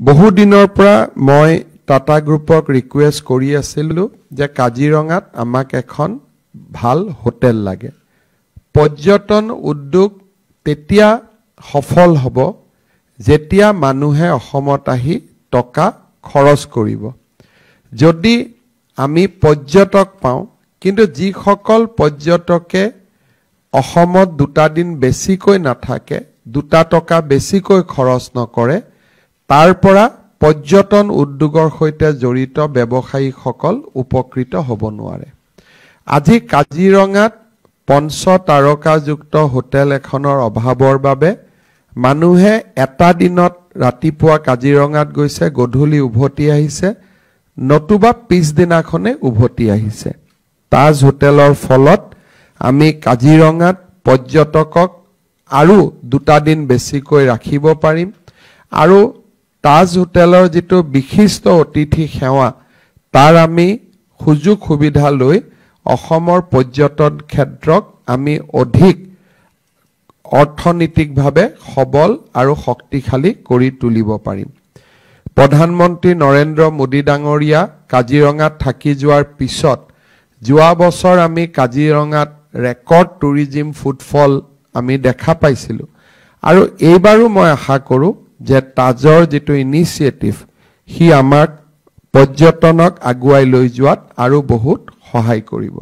বহু দিনৰ পৰা মই টাটা গ্ৰুপক ৰিকুৱেষ্ট কৰি আছিলোঁ যে কাজিৰঙাত আমাক এখন ভাল হোটেল লাগে। পৰ্যটন উদ্যোগ তেতিয়া সফল হ'ব যেতিয়া মানুহে অসমত আহি টকা খৰচ কৰিব। যদি আমি পৰ্যটক পাওঁ, কিন্তু যিসকল পৰ্যটকে অসমত 2 দিন বেছিকৈ নাথাকে, 2 টকা বেছিকৈ খৰচ নকৰে, তাৰ পৰা পৰ্যটন উদ্যোগৰ সৈতে জড়িত ব্যৱসায়ীসকল উপকৃত হ'ব নোৱাৰে। আজি কাজিৰঙাত 5 তাৰকাযুক্ত হোটেল এখনৰ অভাৱৰ বাবে মানুহে এটা দিনত ৰাতিপুৱা কাজিৰঙাত গৈছে, গধূলি উভতি আহিছে, নতুবা পিছদিনাখনে উভতি আহিছে। তাজ হোটেলৰ ফলত আমি কাজিৰঙাত পৰ্যটকক আৰু 2 দিন বেছিকৈ ৰাখিব পাৰিম আৰু তাজ হোটেলৰ যিটো বিশিষ্ট অতিথি সেৱা তাৰ আমি সুযোগ সুবিধা লৈ অসমৰ পৰ্যটন ক্ষেত্ৰক আমি অধিক অৰ্থনৈতিকভাৱে সবল আৰু শক্তিশালী কৰি তুলিব পাৰিম। প্ৰধানমন্ত্ৰী নৰেন্দ্ৰ মোদী ডাঙৰীয়া কাজিৰঙাত থাকি যোৱাৰ পিছত যোৱা বছৰ আমি কাজিৰঙাত ৰেকৰ্ড টুৰিজিম ফুটফল আমি দেখা পাইছিলোঁ আৰু এইবাৰো মই আশা কৰোঁ যে তাজৰ যিটো ইনিচিয়েটিভ সি আমাক পৰ্যটনক আগুৱাই লৈ যোৱাত আৰু বহুত সহায় কৰিব।